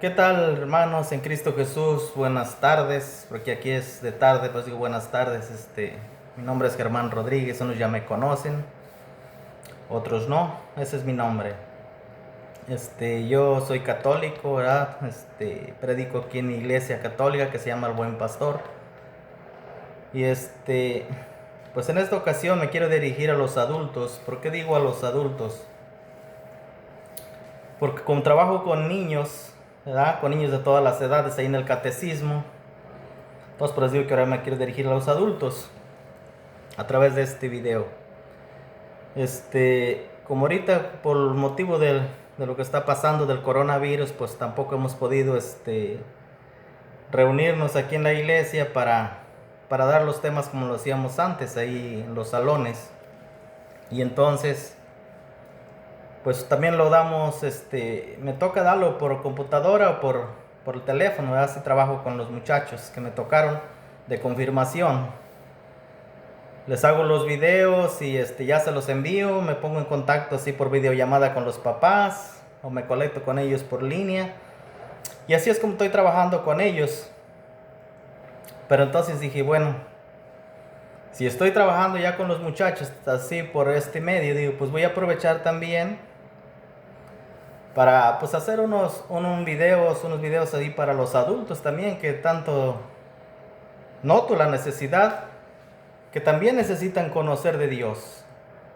¿Qué tal, hermanos en Cristo Jesús? Buenas tardes, porque aquí es de tarde, pues digo buenas tardes. Mi nombre es Germán Rodríguez, unos ya me conocen, otros no, ese es mi nombre. Yo soy católico, ¿verdad? Predico aquí en mi iglesia católica que se llama El Buen Pastor. Y pues en esta ocasión me quiero dirigir a los adultos. ¿Por qué digo a los adultos? Porque como trabajo con niños, ¿verdad? Con niños de todas las edades ahí en el catecismo. Entonces por eso digo que ahora me quiero dirigir a los adultos a través de este video. Como ahorita por el motivo de lo que está pasando del coronavirus, pues tampoco hemos podido reunirnos aquí en la iglesia para dar los temas como lo hacíamos antes, ahí en los salones. Y entonces, pues también lo damos, me toca darlo por computadora o por el teléfono, ¿verdad? Así trabajo con los muchachos que me tocaron de confirmación. Les hago los videos y ya se los envío, me pongo en contacto así por videollamada con los papás o me conecto con ellos por línea. Y así es como estoy trabajando con ellos. Pero entonces dije, bueno, si estoy trabajando ya con los muchachos así por este medio, digo, pues voy a aprovechar también para pues hacer unos videos ahí para los adultos también, que tanto noto la necesidad, que también necesitan conocer de Dios.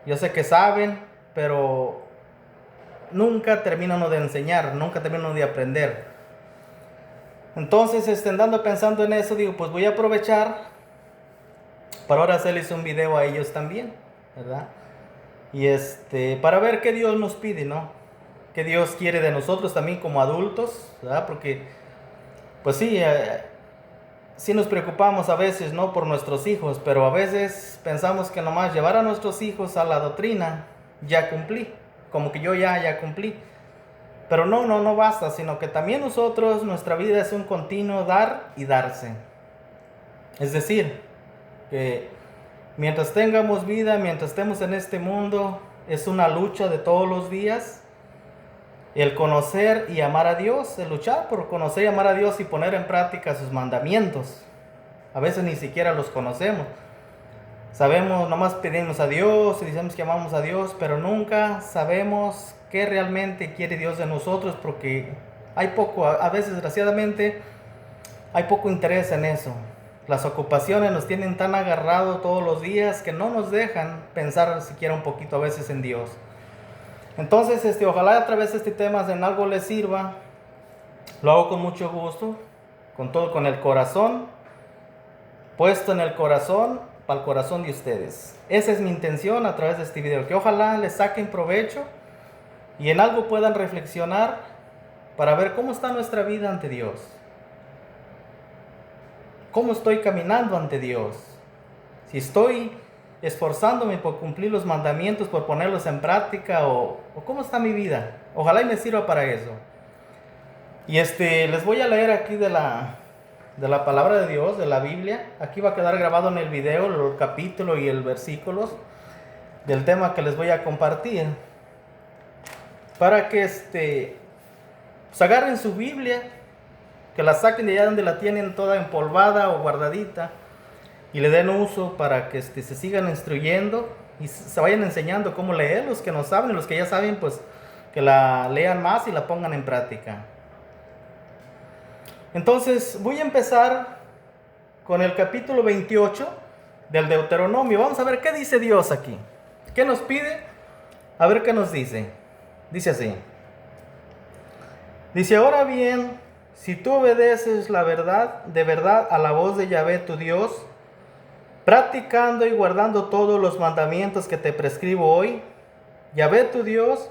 Yo sé que saben, pero nunca terminan de enseñar, nunca terminan de aprender. Entonces, andando pensando en eso, digo, pues voy a aprovechar para ahora hacerles un video a ellos también, ¿verdad? Y para ver qué Dios nos pide, ¿no? Qué Dios quiere de nosotros también como adultos, ¿verdad? Porque, pues sí, sí nos preocupamos a veces, ¿no? Por nuestros hijos, pero a veces pensamos que nomás llevar a nuestros hijos a la doctrina, ya cumplí, como que yo ya cumplí. Pero no basta, sino que también nosotros, nuestra vida es un continuo dar y darse. Es decir, que mientras tengamos vida, mientras estemos en este mundo, es una lucha de todos los días. El conocer y amar a Dios, el luchar por conocer y amar a Dios y poner en práctica sus mandamientos. A veces ni siquiera los conocemos. Sabemos, nomás pedimos a Dios y decimos que amamos a Dios, pero nunca sabemos qué realmente quiere Dios de nosotros, porque hay poco, a veces desgraciadamente, hay poco interés en eso. Las ocupaciones nos tienen tan agarrados todos los días que no nos dejan pensar siquiera un poquito a veces en Dios. Entonces, ojalá a través de este tema en algo les sirva. Lo hago con mucho gusto, con todo, con el corazón puesto en el corazón, para el corazón de ustedes. Esa es mi intención a través de este video, que ojalá les saquen provecho y en algo puedan reflexionar para ver cómo está nuestra vida ante Dios. ¿Cómo estoy caminando ante Dios? Si estoy esforzándome por cumplir los mandamientos, por ponerlos en práctica, o cómo está mi vida. Ojalá y me sirva para eso. Y les voy a leer aquí de la palabra de Dios, de la Biblia. Aquí va a quedar grabado en el video el capítulo y el versículos del tema que les voy a compartir, para que pues agarren su Biblia, que la saquen de allá donde la tienen toda empolvada o guardadita, y le den uso para que se sigan instruyendo y se vayan enseñando cómo leer. Los que no saben y los que ya saben, pues que la lean más y la pongan en práctica. Entonces voy a empezar con el capítulo 28 del Deuteronomio. Vamos a ver qué dice Dios aquí. ¿Qué nos pide? A ver qué nos dice. Dice así. Dice, ahora bien, si tú obedeces la verdad, de verdad a la voz de Yahvé tu Dios, practicando y guardando todos los mandamientos que te prescribo hoy, Yahvé tu Dios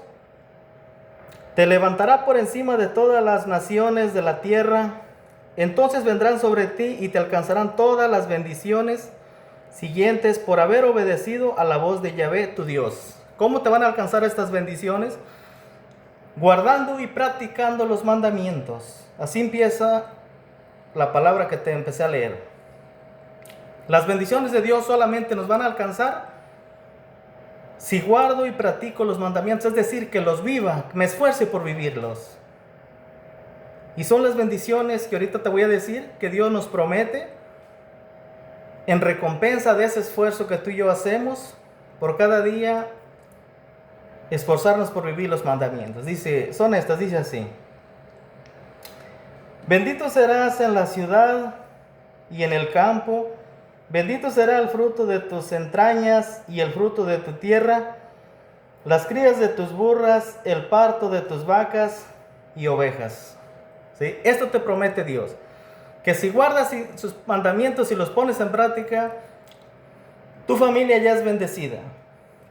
te levantará por encima de todas las naciones de la tierra. Entonces vendrán sobre ti y te alcanzarán todas las bendiciones siguientes por haber obedecido a la voz de Yahvé tu Dios. ¿Cómo te van a alcanzar estas bendiciones? Guardando y practicando los mandamientos. Así empieza la palabra que te empecé a leer. Las bendiciones de Dios solamente nos van a alcanzar si guardo y practico los mandamientos, es decir, que los viva, me esfuerce por vivirlos. Y son las bendiciones que ahorita te voy a decir que Dios nos promete en recompensa de ese esfuerzo que tú y yo hacemos por cada día esforzarnos por vivir los mandamientos. Son estas, dice así: bendito serás en la ciudad y en el campo, bendito será el fruto de tus entrañas y el fruto de tu tierra, las crías de tus burras, el parto de tus vacas y ovejas. ¿Sí? Esto te promete Dios, que si guardas sus mandamientos y los pones en práctica, tu familia ya es bendecida.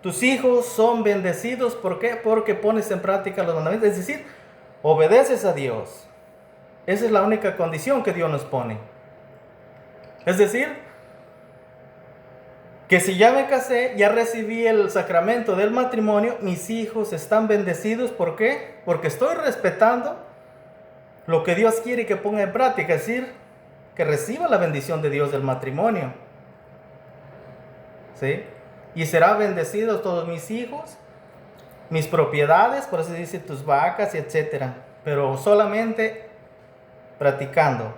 Tus hijos son bendecidos. ¿Por qué? Porque pones en práctica los mandamientos, es decir, obedeces a Dios. Esa es la única condición que Dios nos pone. Es decir, que si ya me casé, ya recibí el sacramento del matrimonio, mis hijos están bendecidos. ¿Por qué? Porque estoy respetando lo que Dios quiere que ponga en práctica, es decir, que reciba la bendición de Dios del matrimonio. ¿Sí? Y serán bendecidos todos mis hijos, mis propiedades, por eso dice tus vacas, y etcétera. Pero solamente practicando.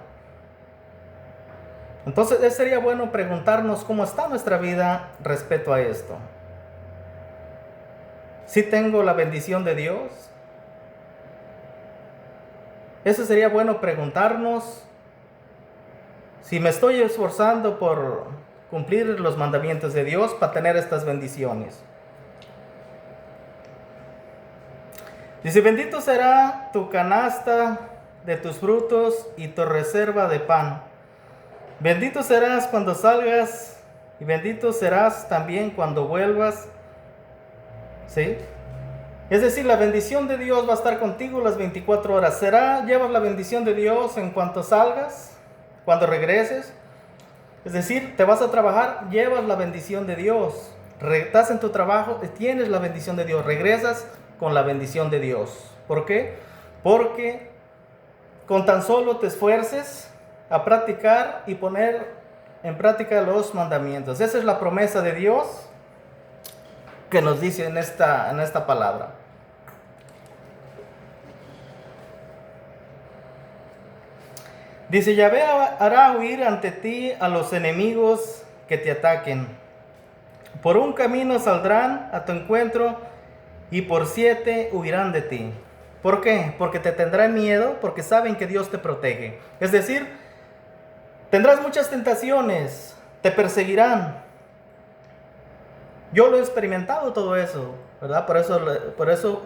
Entonces sería bueno preguntarnos cómo está nuestra vida respecto a esto. ¿Sí tengo la bendición de Dios? Eso sería bueno preguntarnos. Si me estoy esforzando por cumplir los mandamientos de Dios para tener estas bendiciones. Dice: bendito será tu canasta de tus frutos y tu reserva de pan. Bendito serás cuando salgas y bendito serás también cuando vuelvas. ¿Sí? Es decir, la bendición de Dios va a estar contigo las 24 horas. Llevas la bendición de Dios en cuanto salgas, cuando regreses. Es decir, te vas a trabajar, llevas la bendición de Dios. Estás en tu trabajo, tienes la bendición de Dios. Regresas con la bendición de Dios. ¿Por qué? Porque con tan solo te esfuerces a practicar y poner en práctica los mandamientos. Esa es la promesa de Dios que nos dice en esta palabra. Dice: Yahvé hará huir ante ti a los enemigos que te ataquen. Por un camino saldrán a tu encuentro y por 7 huirán de ti. ¿Por qué? Porque te tendrán miedo, porque saben que Dios te protege. Es decir, tendrás muchas tentaciones, te perseguirán. Yo lo he experimentado todo eso, ¿verdad? Por eso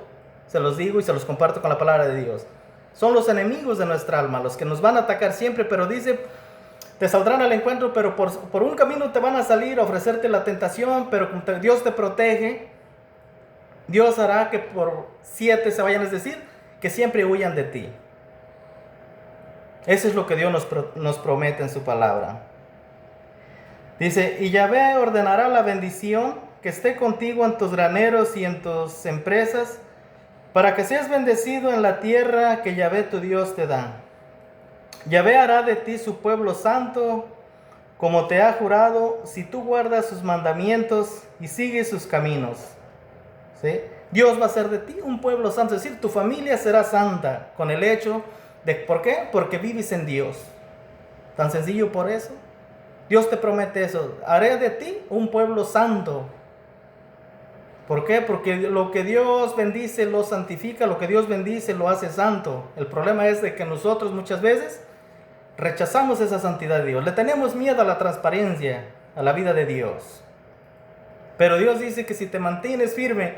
se los digo y se los comparto con la palabra de Dios. Son los enemigos de nuestra alma, los que nos van a atacar siempre, pero dice, te saldrán al encuentro, pero por un camino te van a salir a ofrecerte la tentación, pero como Dios te protege, Dios hará que por 7 se vayan, es decir, que siempre huyan de ti. Eso es lo que Dios nos promete en su palabra. Dice: y Yahvé ordenará la bendición que esté contigo en tus graneros y en tus empresas, para que seas bendecido en la tierra que Yahvé tu Dios te da. Yahvé hará de ti su pueblo santo, como te ha jurado, si tú guardas sus mandamientos y sigues sus caminos. ¿Sí? Dios va a hacer de ti un pueblo santo, es decir, tu familia será santa, con el hecho de, ¿por qué? Porque vives en Dios. Tan sencillo por eso. Dios te promete eso: haré de ti un pueblo santo. ¿Por qué? Porque lo que Dios bendice lo santifica, lo que Dios bendice lo hace santo. El problema es de que nosotros muchas veces rechazamos esa santidad de Dios. Le tenemos miedo a la transparencia, a la vida de Dios. Pero Dios dice que si te mantienes firme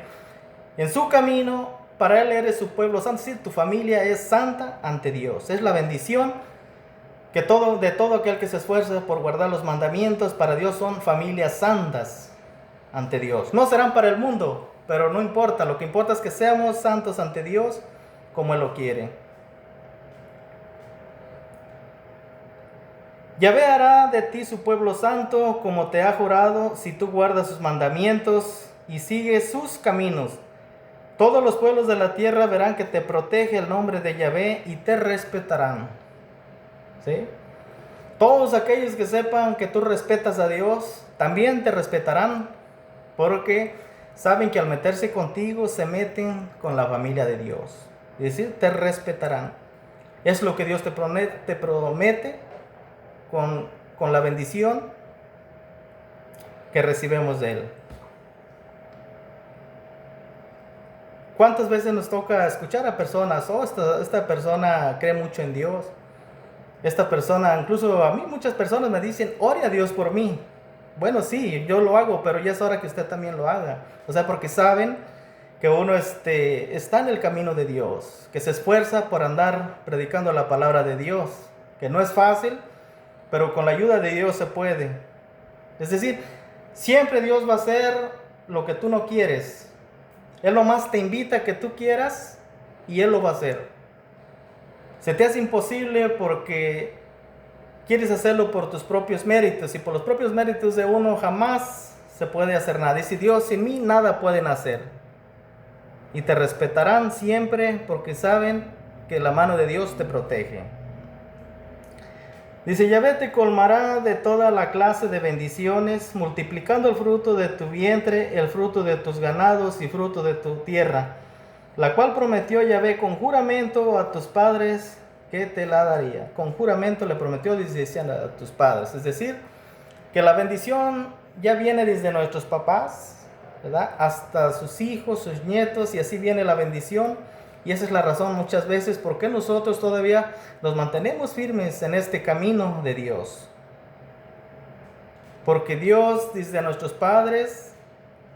en su camino, para Él eres su pueblo santo. Es decir, tu familia es santa ante Dios. Es la bendición que de todo aquel que se esfuerza por guardar los mandamientos, para Dios son familias santas ante Dios. No serán para el mundo, pero no importa. Lo que importa es que seamos santos ante Dios como Él lo quiere. Yahvé hará de ti su pueblo santo, como te ha jurado, si tú guardas sus mandamientos y sigues sus caminos. Todos los pueblos de la tierra verán que te protege el nombre de Yahvé y te respetarán. ¿Sí? Todos aquellos que sepan que tú respetas a Dios, también te respetarán, porque saben que al meterse contigo se meten con la familia de Dios. Es decir, te respetarán. Es lo que Dios te promete con la bendición que recibimos de Él. ¿Cuántas veces nos toca escuchar a personas, esta persona cree mucho en Dios? Esta persona, incluso a mí muchas personas me dicen, ore a Dios por mí. Bueno, sí, yo lo hago, pero ya es hora que usted también lo haga. O sea, porque saben que uno está en el camino de Dios, que se esfuerza por andar predicando la palabra de Dios, que no es fácil, pero con la ayuda de Dios se puede. Es decir, siempre Dios va a hacer lo que tú no quieres. Él nomás te invita a que tú quieras y Él lo va a hacer. Se te hace imposible porque quieres hacerlo por tus propios méritos, y por los propios méritos de uno jamás se puede hacer nada. Dice Dios, sin mí nada pueden hacer. Y te respetarán siempre porque saben que la mano de Dios te protege. Dice, Yahvé te colmará de toda la clase de bendiciones, multiplicando el fruto de tu vientre, el fruto de tus ganados y fruto de tu tierra, la cual prometió Yahvé con juramento a tus padres que te la daría. Con juramento le prometió, dice, a tus padres. Es decir, que la bendición ya viene desde nuestros papás, ¿verdad?, hasta sus hijos, sus nietos, y así viene la bendición. Y esa es la razón muchas veces por qué nosotros todavía nos mantenemos firmes en este camino de Dios. Porque Dios, desde nuestros padres,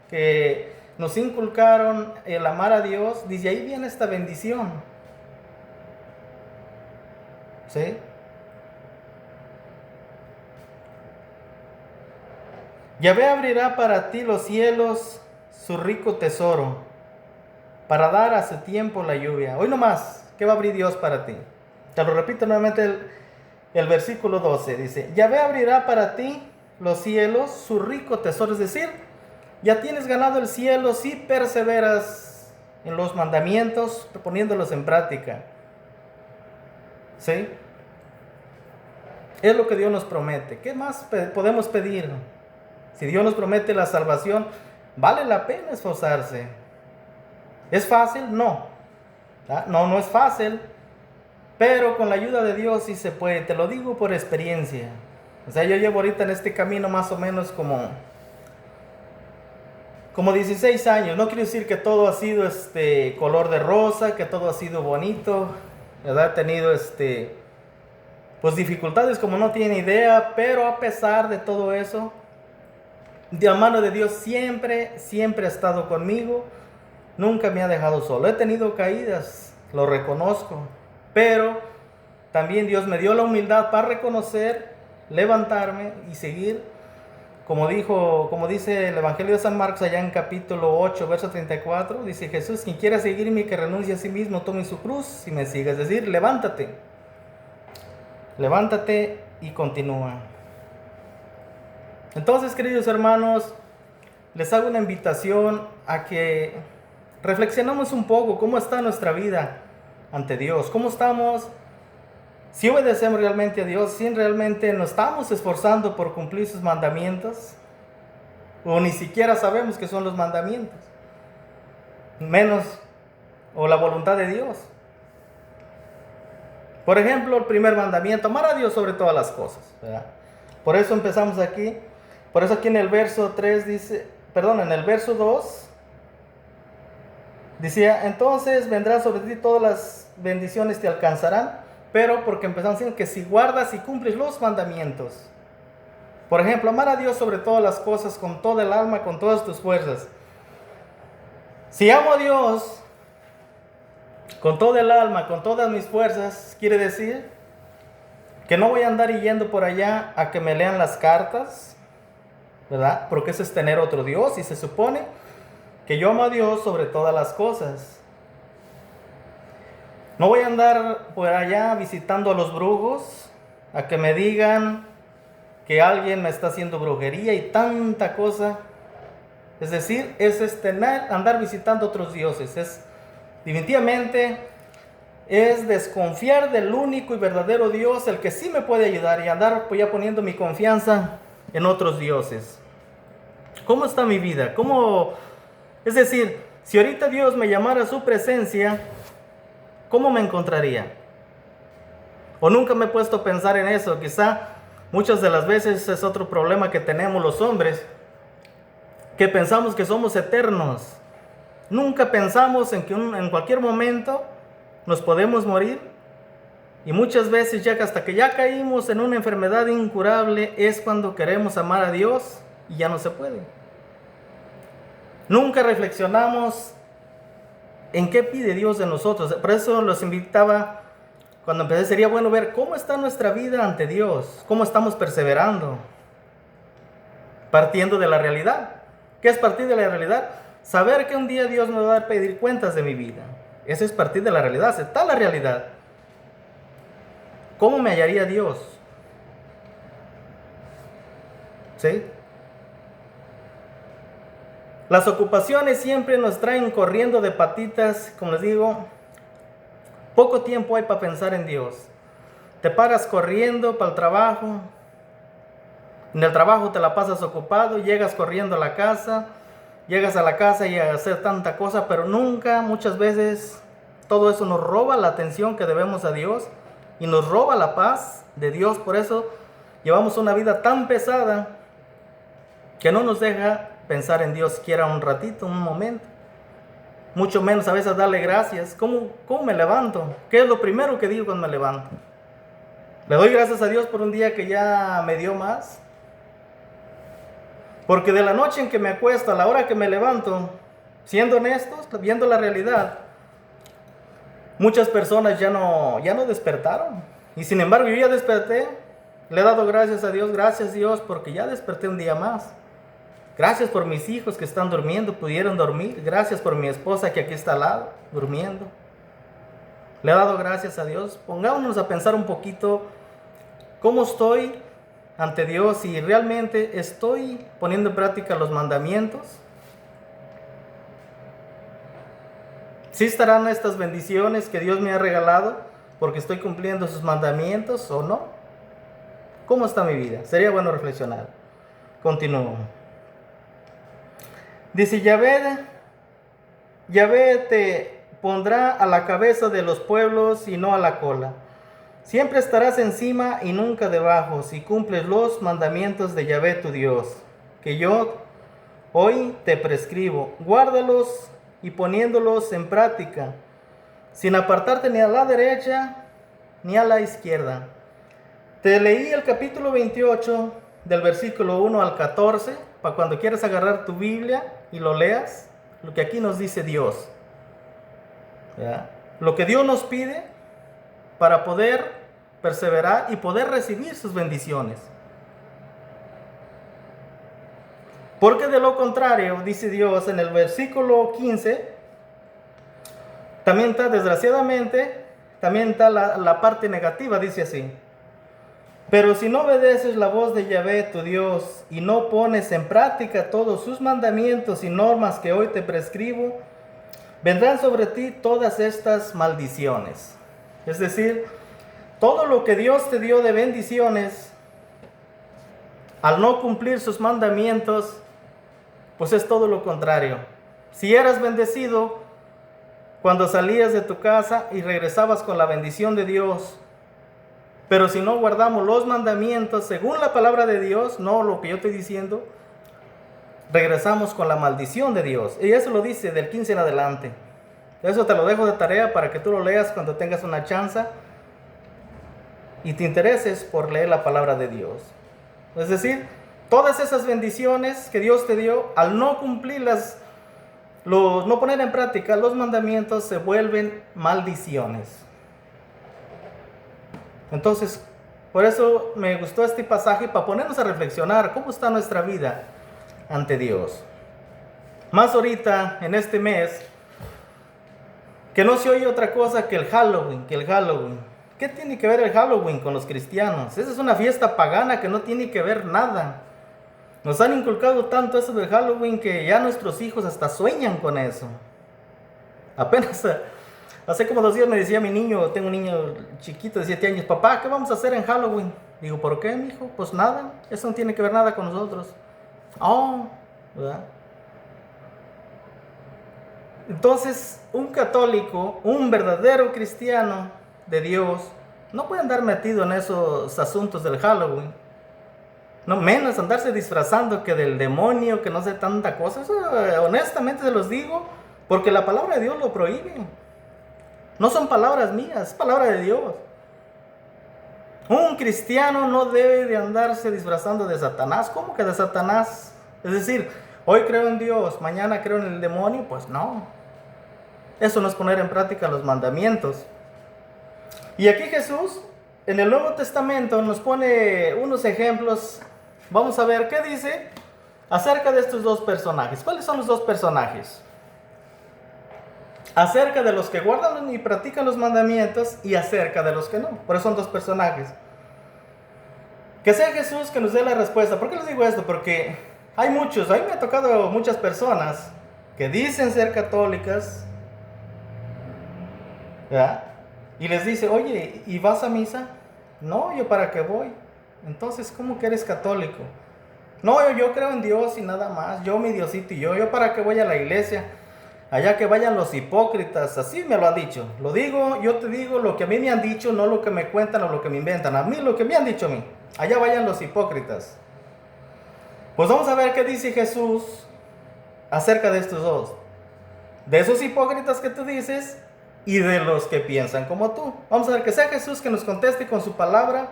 que nos inculcaron el amar a Dios, desde ahí viene esta bendición. ¿Sí? Yahvé abrirá para ti los cielos, su rico tesoro, para dar a su tiempo la lluvia. Hoy nomás, ¿qué va a abrir Dios para ti? Te lo repito nuevamente el versículo 12. Dice, Yahvé abrirá para ti los cielos, su rico tesoro. Es decir, ya tienes ganado el cielo si perseveras en los mandamientos, poniéndolos en práctica. ¿Sí? Es lo que Dios nos promete. ¿Qué más podemos pedir? Si Dios nos promete la salvación, vale la pena esforzarse. ¿Es fácil? No. No es fácil. Pero con la ayuda de Dios sí se puede. Te lo digo por experiencia. O sea, yo llevo ahorita en este camino más o menos como 16 años. No quiero decir que todo ha sido color de rosa, que todo ha sido bonito, ¿verdad? He tenido pues dificultades como no tiene idea, pero a pesar de todo eso, la mano de Dios siempre ha estado conmigo. Nunca me ha dejado solo. He tenido caídas, lo reconozco, pero también Dios me dio la humildad para reconocer, levantarme y seguir. Como dice el Evangelio de San Marcos allá en capítulo 8, verso 34, dice Jesús, quien quiera seguirme, que renuncie a sí mismo, tome su cruz y me siga. Es decir, levántate y continúa. Entonces, queridos hermanos, les hago una invitación a que reflexionemos un poco cómo está nuestra vida ante Dios, cómo estamos, si obedecemos realmente a Dios, si realmente nos estamos esforzando por cumplir sus mandamientos, o ni siquiera sabemos qué son los mandamientos, menos o la voluntad de Dios. Por ejemplo, el primer mandamiento, amar a Dios sobre todas las cosas, ¿verdad? Por eso empezamos aquí, por eso aquí en el verso 3 dice, en el verso 2, decía, entonces vendrán sobre ti todas las bendiciones te alcanzarán, pero porque empezamos diciendo que si guardas y cumples los mandamientos. Por ejemplo, amar a Dios sobre todas las cosas, con toda el alma, con todas tus fuerzas. Si amo a Dios con toda el alma, con todas mis fuerzas, quiere decir que no voy a andar yendo por allá a que me lean las cartas, ¿verdad? Porque eso es tener otro Dios, y se supone que yo amo a Dios sobre todas las cosas. No voy a andar por allá visitando a los brujos, a que me digan que alguien me está haciendo brujería y tanta cosa. Es decir, andar visitando otros dioses. Definitivamente es desconfiar del único y verdadero Dios, el que sí me puede ayudar, y andar ya poniendo mi confianza en otros dioses. ¿Cómo está mi vida? Es decir, si ahorita Dios me llamara a su presencia, ¿cómo me encontraría? O nunca me he puesto a pensar en eso. Quizá muchas de las veces es otro problema que tenemos los hombres, que pensamos que somos eternos. Nunca pensamos en que en cualquier momento nos podemos morir. Y muchas veces ya que hasta que ya caímos en una enfermedad incurable es cuando queremos amar a Dios y ya no se puede. Nunca reflexionamos en qué pide Dios de nosotros. Por eso los invitaba, cuando empecé, sería bueno ver cómo está nuestra vida ante Dios, cómo estamos perseverando, partiendo de la realidad. ¿Qué es partir de la realidad? Saber que un día Dios me va a pedir cuentas de mi vida. Eso es partir de la realidad, aceptar la realidad. ¿Cómo me hallaría Dios? ¿Sí? Las ocupaciones siempre nos traen corriendo de patitas, como les digo, poco tiempo hay para pensar en Dios. Te paras corriendo para el trabajo, en el trabajo te la pasas ocupado, llegas corriendo a la casa y a hacer tanta cosa, pero nunca, muchas veces, todo eso nos roba la atención que debemos a Dios y nos roba la paz de Dios. Por eso llevamos una vida tan pesada que no nos deja pensar en Dios siquiera un ratito, un momento. Mucho menos a veces darle gracias. ¿Cómo me levanto? ¿Qué es lo primero que digo cuando me levanto? Le doy gracias a Dios por un día que ya me dio más. Porque de la noche en que me acuesto a la hora que me levanto, siendo honestos, viendo la realidad, muchas personas ya no despertaron. Y sin embargo yo ya desperté. Le he dado gracias a Dios, gracias Dios, porque ya desperté un día más. Gracias por mis hijos que están durmiendo, pudieron dormir. Gracias por mi esposa que aquí está al lado, durmiendo. Le he dado gracias a Dios. Pongámonos a pensar un poquito cómo estoy ante Dios y realmente estoy poniendo en práctica los mandamientos. ¿Sí estarán estas bendiciones que Dios me ha regalado porque estoy cumpliendo sus mandamientos o no? ¿Cómo está mi vida? Sería bueno reflexionar. Continúo. Dice, Yahvé te pondrá a la cabeza de los pueblos y no a la cola. Siempre estarás encima y nunca debajo, si cumples los mandamientos de Yahvé tu Dios, que yo hoy te prescribo. Guárdalos y poniéndolos en práctica, sin apartarte ni a la derecha ni a la izquierda. Te leí el capítulo 28 del versículo 1 al 14, para cuando quieras agarrar tu Biblia y lo leas, lo que aquí nos dice Dios. ¿Ya? Lo que Dios nos pide para poder perseverar y poder recibir sus bendiciones. Porque de lo contrario, dice Dios en el versículo 15, también está, desgraciadamente, también está la parte negativa, dice así. Pero si no obedeces la voz de Yahvé tu Dios y no pones en práctica todos sus mandamientos y normas que hoy te prescribo, vendrán sobre ti todas estas maldiciones. Es decir, todo lo que Dios te dio de bendiciones, al no cumplir sus mandamientos, pues es todo lo contrario. Si eras bendecido cuando salías de tu casa y regresabas con la bendición de Dios, pero si no guardamos los mandamientos según la palabra de Dios, no lo que yo estoy diciendo, regresamos con la maldición de Dios. Y eso lo dice del 15 en adelante. Eso te lo dejo de tarea para que tú lo leas cuando tengas una chance y te intereses por leer la palabra de Dios. Es decir, todas esas bendiciones que Dios te dio, al no cumplirlas, no poner en práctica los mandamientos, se vuelven maldiciones. Entonces, por eso me gustó este pasaje, para ponernos a reflexionar cómo está nuestra vida ante Dios. Más ahorita, en este mes, que no se oye otra cosa que el Halloween, ¿Qué tiene que ver el Halloween con los cristianos? Esa es una fiesta pagana que no tiene que ver nada. Nos han inculcado tanto eso del Halloween que ya nuestros hijos hasta sueñan con eso. Apenas hace como 2 días me decía mi niño, tengo un niño chiquito de 7 años, papá, ¿qué vamos a hacer en Halloween? Digo, ¿por qué, mijo? Pues nada, eso no tiene que ver nada con nosotros. Oh, ¿verdad? Entonces, un católico, un verdadero cristiano de Dios, No puede andar metido en esos asuntos del Halloween. No menos andarse disfrazando que del demonio, que no sé tanta cosa. Eso, honestamente se los digo, porque la palabra de Dios lo prohíbe. No son palabras mías, es palabra de Dios. Un cristiano no debe de andarse disfrazando de Satanás. ¿Cómo que de Satanás? Es decir, hoy creo en Dios, mañana creo en el demonio. Pues no. Eso no es poner en práctica los mandamientos. Y aquí Jesús, en el Nuevo Testamento, nos pone unos ejemplos. Vamos a ver qué dice acerca de estos dos personajes. ¿Cuáles son los dos personajes? Acerca de los que guardan y practican los mandamientos y acerca de los que no. Por eso son dos personajes. Que sea Jesús que nos dé la respuesta. ¿Por qué les digo esto? Porque hay muchos, a mí me ha tocado muchas personas que dicen ser católicas, ¿verdad? Y les dice, oye, ¿y vas a misa? No, ¿yo para qué voy? Entonces, ¿cómo que eres católico? No, yo creo en Dios y nada más. Yo, mi Diosito y yo para qué voy a la iglesia. Allá que vayan los hipócritas, así me lo han dicho. Lo digo, yo te digo lo que a mí me han dicho, no lo que me cuentan o lo que me inventan. A mí lo que me han dicho a mí. Allá vayan los hipócritas. Pues vamos a ver qué dice Jesús acerca de estos dos. De esos hipócritas que tú dices y de los que piensan como tú. Vamos a ver que sea Jesús que nos conteste con su palabra.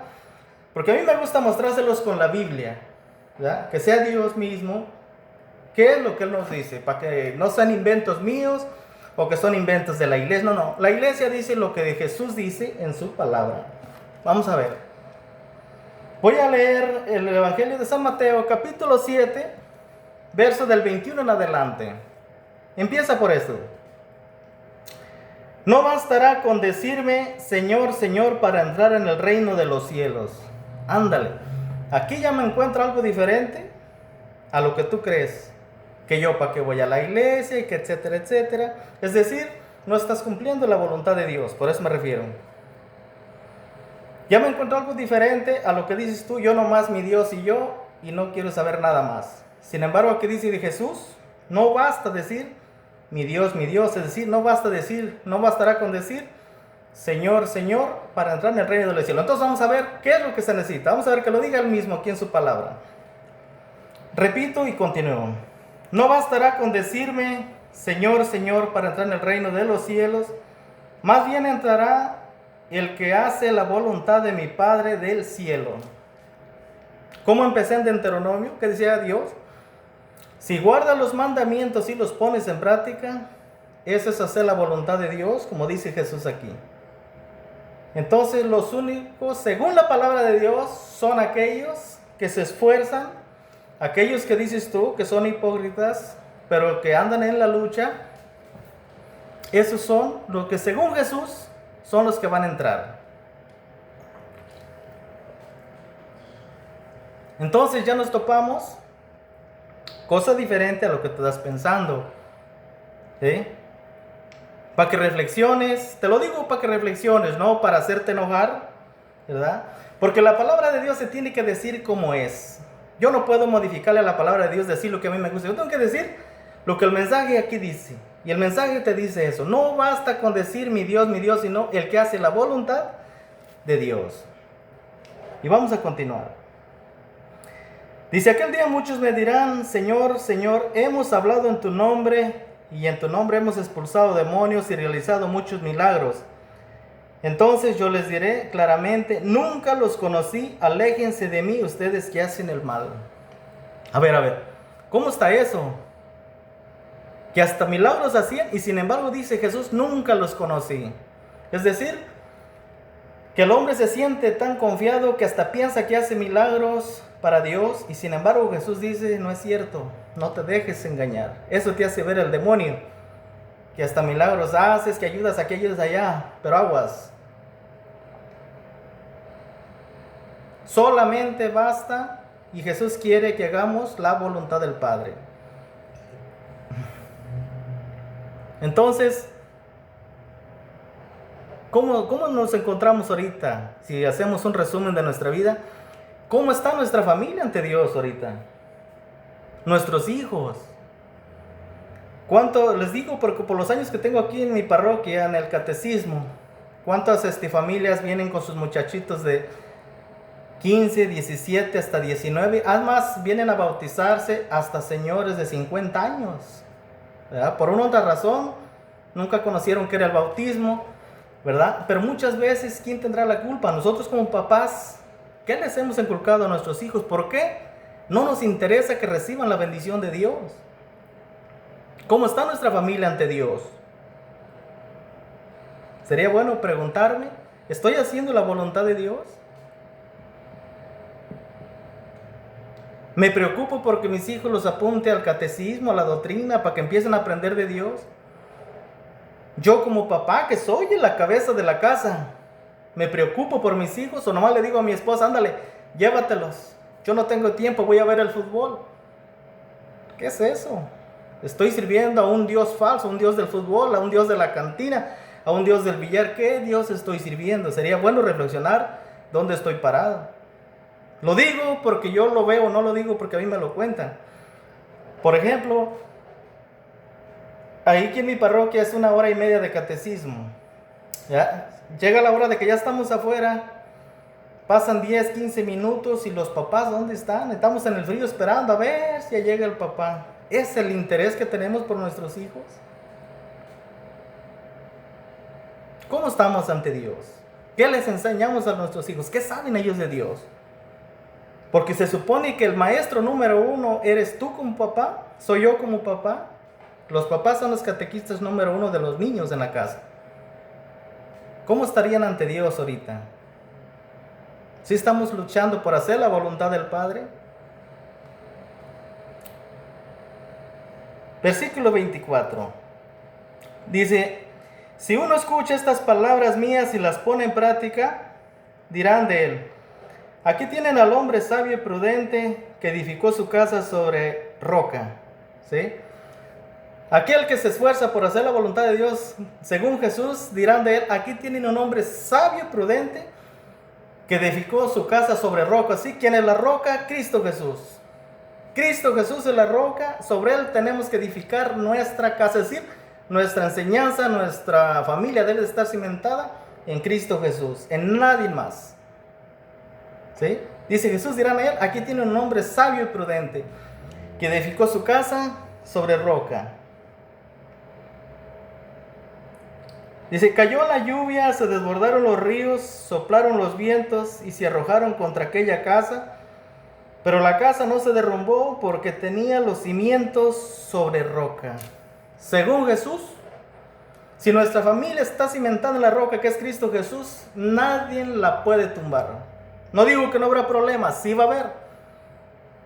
Porque a mí me gusta mostrárselos con la Biblia, ¿verdad? Que sea Dios mismo. ¿Qué es lo que Él nos dice? Para que no sean inventos míos o que son inventos de la iglesia. No, no. La iglesia dice lo que Jesús dice en su palabra. Vamos a ver. Voy a leer el Evangelio de San Mateo, capítulo 7, verso del 21 en adelante. Empieza por esto. No bastará con decirme, Señor, Señor, para entrar en el reino de los cielos. Ándale. Aquí ya me encuentro algo diferente a lo que tú crees. Que yo para qué voy a la iglesia y que etcétera, etcétera. Es decir, no estás cumpliendo la voluntad de Dios, por eso me refiero. Ya me encuentro algo diferente a lo que dices tú, yo nomás mi Dios y yo, y no quiero saber nada más. Sin embargo, aquí dice de Jesús, no basta decir mi Dios, es decir, no bastará con decir Señor, Señor, para entrar en el reino del cielo. Entonces vamos a ver qué es lo que se necesita. Vamos a ver que lo diga Él mismo aquí en su palabra. Repito y continúo. No bastará con decirme, Señor, Señor, para entrar en el reino de los cielos. Más bien entrará el que hace la voluntad de mi Padre del cielo. ¿Cómo empecé en Deuteronomio? ¿Qué decía Dios? Si guardas los mandamientos y los pones en práctica, eso es hacer la voluntad de Dios, como dice Jesús aquí. Entonces los únicos, según la palabra de Dios, son aquellos que se esfuerzan, aquellos que dices tú, que son hipócritas, pero que andan en la lucha. Esos son los que según Jesús son los que van a entrar. Entonces ya nos topamos cosa diferente a lo que tú estás pensando. ¿Sí? Para que reflexiones, te lo digo para que reflexiones, no para hacerte enojar, ¿verdad? Porque la palabra de Dios se tiene que decir como es. Yo no puedo modificarle a la palabra de Dios, decir lo que a mí me gusta. Yo tengo que decir lo que el mensaje aquí dice. Y el mensaje te dice eso. No basta con decir mi Dios, sino el que hace la voluntad de Dios. Y vamos a continuar. Dice, aquel día muchos me dirán, Señor, Señor, hemos hablado en tu nombre y en tu nombre hemos expulsado demonios y realizado muchos milagros. Entonces yo les diré claramente, nunca los conocí, aléjense de mí ustedes que hacen el mal. A ver, ¿cómo está eso? Que hasta milagros hacían y sin embargo dice Jesús, nunca los conocí. Es decir, que el hombre se siente tan confiado que hasta piensa que hace milagros para Dios y sin embargo Jesús dice, no es cierto, no te dejes engañar. Eso te hace ver el demonio, que hasta milagros haces, que ayudas aquí, ayudas allá, pero aguas. Solamente basta y Jesús quiere que hagamos la voluntad del Padre. Entonces, ¿cómo nos encontramos ahorita? Si hacemos un resumen de nuestra vida, ¿cómo está nuestra familia ante Dios ahorita? Nuestros hijos. ¿Cuánto les digo? Porque por los años que tengo aquí en mi parroquia, en el catecismo, ¿Cuántas familias vienen con sus muchachitos de 15, 17 hasta 19? Además, vienen a bautizarse hasta señores de 50 años, ¿verdad? Por una u otra razón, nunca conocieron qué era el bautismo, ¿verdad? Pero muchas veces, ¿quién tendrá la culpa? Nosotros como papás, ¿qué les hemos inculcado a nuestros hijos? ¿Por qué no nos interesa que reciban la bendición de Dios? ¿Cómo está nuestra familia ante Dios? Sería bueno preguntarme, ¿estoy haciendo la voluntad de Dios? Me preocupo porque mis hijos los apunte al catecismo, a la doctrina, para que empiecen a aprender de Dios. Yo como papá, que soy la cabeza de la casa, me preocupo por mis hijos, o nomás le digo a mi esposa, ándale, llévatelos. Yo no tengo tiempo, voy a ver el fútbol. ¿Qué es eso? Estoy sirviendo a un Dios falso, a un Dios del fútbol, a un Dios de la cantina, a un Dios del billar. ¿Qué Dios estoy sirviendo? Sería bueno reflexionar dónde estoy parado. Lo digo porque yo lo veo, no lo digo porque a mí me lo cuentan. Por ejemplo, ahí que en mi parroquia es 1 hora y media de catecismo. ¿Ya? Llega la hora de que ya estamos afuera, pasan 10, 15 minutos y los papás, ¿dónde están? Estamos en el frío esperando a ver si ya llega el papá. ¿Es el interés que tenemos por nuestros hijos? ¿Cómo estamos ante Dios? ¿Qué les enseñamos a nuestros hijos? ¿Qué saben ellos de Dios? Porque se supone que el maestro número 1 eres tú como papá, soy yo como papá. Los papás son los catequistas número 1 de los niños en la casa. ¿Cómo estarían ante Dios ahorita? ¿Sí estamos luchando por hacer la voluntad del Padre? Versículo 24. Dice, si uno escucha estas palabras mías y las pone en práctica, dirán de él, aquí tienen al hombre sabio y prudente que edificó su casa sobre roca. ¿Sí? Aquel que se esfuerza por hacer la voluntad de Dios, según Jesús, dirán de él, aquí tienen un hombre sabio y prudente que edificó su casa sobre roca. ¿Sí? ¿Quién es la roca? Cristo Jesús. Cristo Jesús es la roca, sobre él tenemos que edificar nuestra casa, es decir, nuestra enseñanza, nuestra familia debe estar cimentada en Cristo Jesús, en nadie más. ¿Sí? Dice Jesús, dirán a él, aquí tiene un hombre sabio y prudente que edificó su casa sobre roca. Dice, cayó la lluvia, se desbordaron los ríos, soplaron los vientos y se arrojaron contra aquella casa. Pero la casa no se derrumbó porque tenía los cimientos sobre roca. Según Jesús, si nuestra familia está cimentada en la roca que es Cristo Jesús, nadie la puede tumbar. No digo que no habrá problemas, sí va a haber.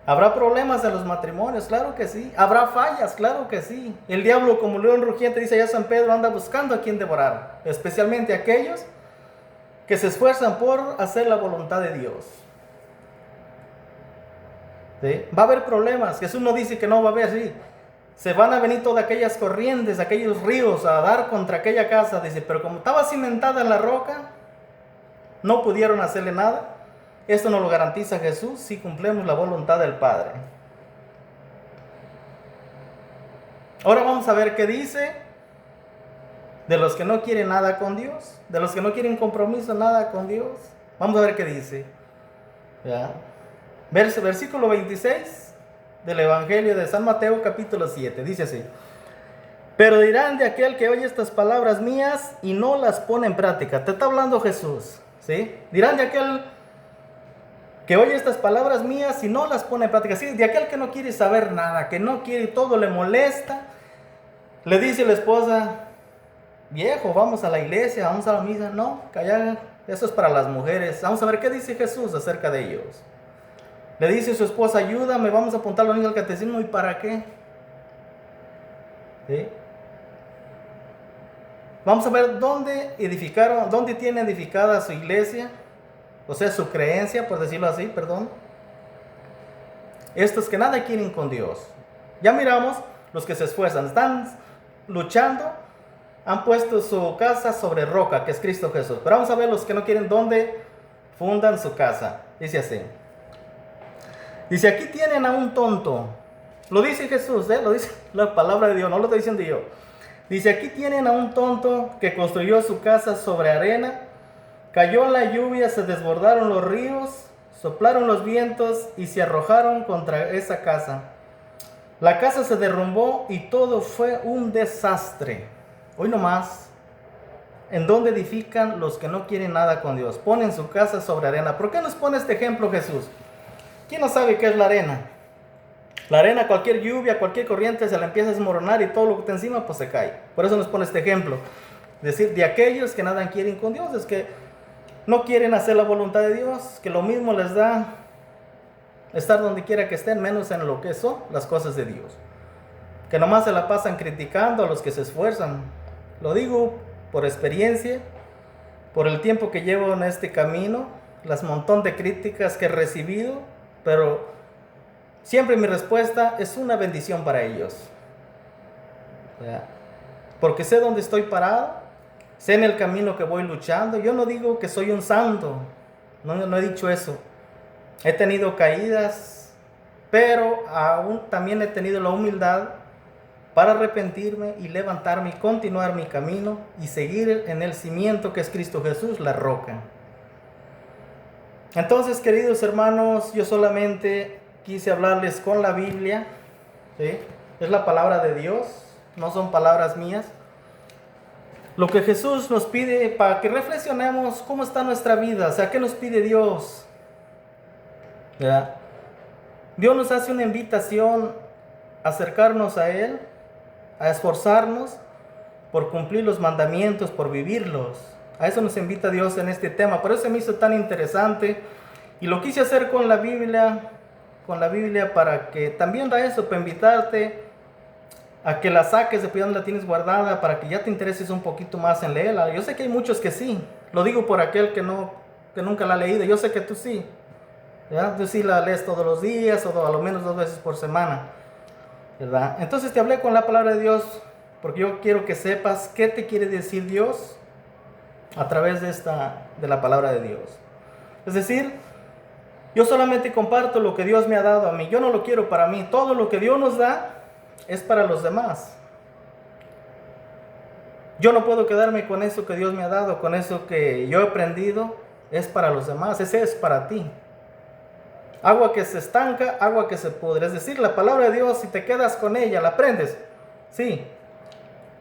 ¿Habrá problemas en los matrimonios? Claro que sí. ¿Habrá fallas? Claro que sí. El diablo, como león rugiente, dice allá San Pedro, anda buscando a quien devorar. Especialmente aquellos que se esfuerzan por hacer la voluntad de Dios. ¿Sí? Va a haber problemas. Jesús no dice que no va a haber, sí. Se van a venir todas aquellas corrientes, aquellos ríos a dar contra aquella casa. Dice, pero como estaba cimentada en la roca, no pudieron hacerle nada. Esto nos lo garantiza Jesús si cumplimos la voluntad del Padre. Ahora vamos a ver qué dice de los que no quieren nada con Dios, de los que no quieren compromiso, nada con Dios. Vamos a ver qué dice. ¿Ya? Versículo 26 del Evangelio de San Mateo capítulo 7, dice así. Pero dirán de aquel que oye estas palabras mías y no las pone en práctica. Te está hablando Jesús, ¿sí? Dirán de aquel que oye estas palabras mías y no las pone en práctica. Sí, de aquel que no quiere saber nada, que no quiere, todo le molesta. Le dice la esposa, viejo, vamos a la iglesia, vamos a la misa. No, calla, eso es para las mujeres. Vamos a ver qué dice Jesús acerca de ellos. Le dice a su esposa, ayúdame, vamos a apuntar a los niños al catecismo. ¿Y para qué? ¿Sí? Vamos a ver dónde tiene edificada su iglesia, o sea, su creencia, por decirlo así, perdón. Estos que nada quieren con Dios. Ya miramos los que se esfuerzan, están luchando, han puesto su casa sobre roca, que es Cristo Jesús. Pero vamos a ver los que no quieren dónde fundan su casa. Dice así. Dice, aquí tienen a un tonto. Lo dice Jesús, lo dice la palabra de Dios, no lo estoy diciendo yo. Dice, aquí tienen a un tonto que construyó su casa sobre arena, cayó la lluvia, se desbordaron los ríos, soplaron los vientos y se arrojaron contra esa casa. La casa se derrumbó y todo fue un desastre. Hoy nomás, ¿en dónde edifican los que no quieren nada con Dios? Ponen su casa sobre arena. ¿Por qué nos pone este ejemplo Jesús? ¿Quién no sabe qué es la arena? La arena, cualquier lluvia, cualquier corriente se la empieza a desmoronar y todo lo que está encima pues se cae. Por eso nos pone este ejemplo. Es decir, de aquellos que nada quieren con Dios, es que no quieren hacer la voluntad de Dios, que lo mismo les da estar donde quiera que estén, menos en lo que son las cosas de Dios. Que nomás se la pasan criticando a los que se esfuerzan. Lo digo por experiencia, por el tiempo que llevo en este camino, las montón de críticas que he recibido, pero siempre mi respuesta es una bendición para ellos. Porque sé dónde estoy parado, sé en el camino que voy luchando. Yo no digo que soy un santo, no he dicho eso. He tenido caídas, pero aún también he tenido la humildad para arrepentirme y levantarme y continuar mi camino y seguir en el cimiento que es Cristo Jesús, la roca. Entonces, queridos hermanos, yo solamente quise hablarles con la Biblia, ¿sí? Es la palabra de Dios, no son palabras mías. Lo que Jesús nos pide para que reflexionemos cómo está nuestra vida, o sea, ¿qué nos pide Dios? ¿Verdad? Dios nos hace una invitación a acercarnos a Él, a esforzarnos por cumplir los mandamientos, por vivirlos. A eso nos invita Dios en este tema. Por eso se me hizo tan interesante y lo quise hacer con la Biblia para que también da eso, para invitarte a que la saques de donde la tienes guardada, para que ya te intereses un poquito más en leerla. Yo sé que hay muchos que sí, lo digo por aquel que nunca la ha leído. Yo sé que tú sí, ¿verdad? Tú sí la lees todos los días o a lo menos 2 veces por semana, ¿verdad? Entonces te hablé con la palabra de Dios porque yo quiero que sepas qué te quiere decir Dios a través de la palabra de Dios. Es decir, yo solamente comparto lo que Dios me ha dado a mí. Yo no lo quiero para mí. Todo lo que Dios nos da es para los demás. Yo no puedo quedarme con eso que Dios me ha dado, con eso que yo he aprendido. Es para los demás, ese es para ti. Agua que se estanca, agua que se pudre. Es decir, la palabra de Dios, si te quedas con ella, la aprendes, sí,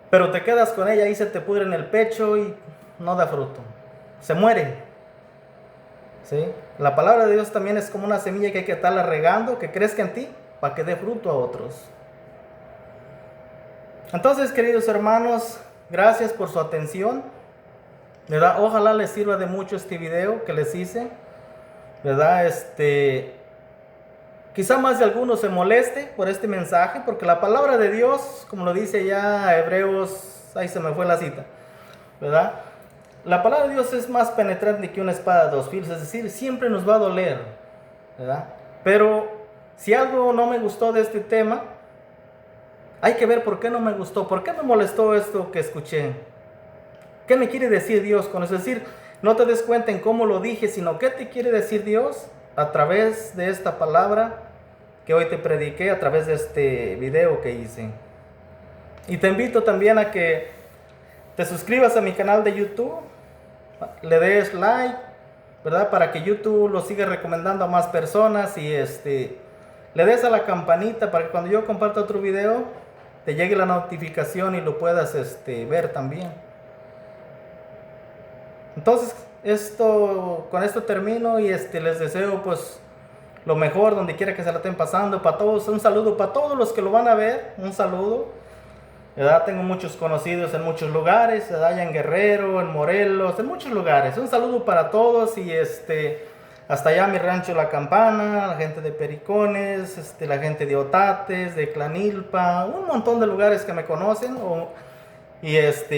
pero te quedas con ella y se te pudre en el pecho y no da fruto, se muere, ¿sí? La palabra de Dios también es como una semilla que hay que estarla regando, que crezca en ti, para que dé fruto a otros. Entonces, queridos hermanos, gracias por su atención, ¿verdad? Ojalá les sirva de mucho este video que les hice, ¿verdad? Quizá más de alguno se moleste por este mensaje, porque la palabra de Dios, como lo dice ya Hebreos, ahí se me fue la cita, ¿verdad? La palabra de Dios es más penetrante que una espada de 2 filos, es decir, siempre nos va a doler, ¿verdad? Pero si algo no me gustó de este tema, hay que ver por qué no me gustó, por qué me molestó esto que escuché. ¿Qué me quiere decir Dios con eso? Es decir, no te des cuenta en cómo lo dije, sino qué te quiere decir Dios a través de esta palabra que hoy te prediqué, a través de este video que hice. Y te invito también a que te suscribas a mi canal de YouTube, le des like, ¿verdad? Para que YouTube lo siga recomendando a más personas y le des a la campanita para que cuando yo comparta otro video te llegue la notificación y lo puedas ver también. Entonces, con esto termino y les deseo pues lo mejor donde quiera que se la estén pasando. Para todos, un saludo para todos los que lo van a ver, un saludo, ¿verdad? Tengo muchos conocidos en muchos lugares, ¿verdad? Allá en Guerrero, en Morelos, en muchos lugares. Un saludo para todos y hasta allá mi rancho La Campana, la gente de Pericones, la gente de Otates, de Clanilpa, un montón de lugares que me conocen.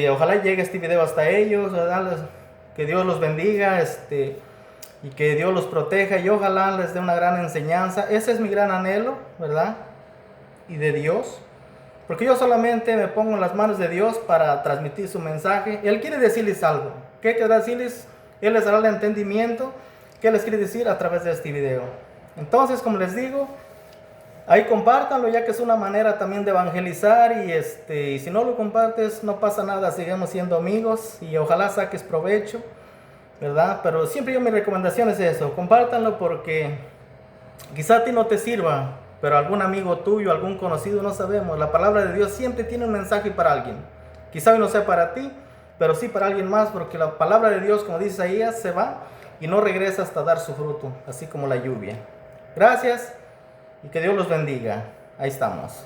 Ojalá llegue este video hasta ellos, ¿verdad? Que Dios los bendiga, y que Dios los proteja y ojalá les dé una gran enseñanza. Ese es mi gran anhelo, ¿verdad? Y de Dios. Porque yo solamente me pongo en las manos de Dios para transmitir su mensaje. Él quiere decirles algo. ¿Qué quiere decirles? Él les dará el entendimiento. ¿Qué les quiere decir a través de este video? Entonces, como les digo, Ahí compártanlo, ya que es una manera también de evangelizar, y si no lo compartes no pasa nada, sigamos siendo amigos y ojalá saques provecho, ¿verdad? Pero siempre mi recomendación es eso, compártanlo porque quizá a ti no te sirva, pero algún amigo tuyo, algún conocido, no sabemos. La palabra de Dios siempre tiene un mensaje para alguien. Quizá hoy no sea para ti, pero sí para alguien más, porque la palabra de Dios, como dice Isaías, se va y no regresa hasta dar su fruto, así como la lluvia. Gracias y que Dios los bendiga. Ahí estamos.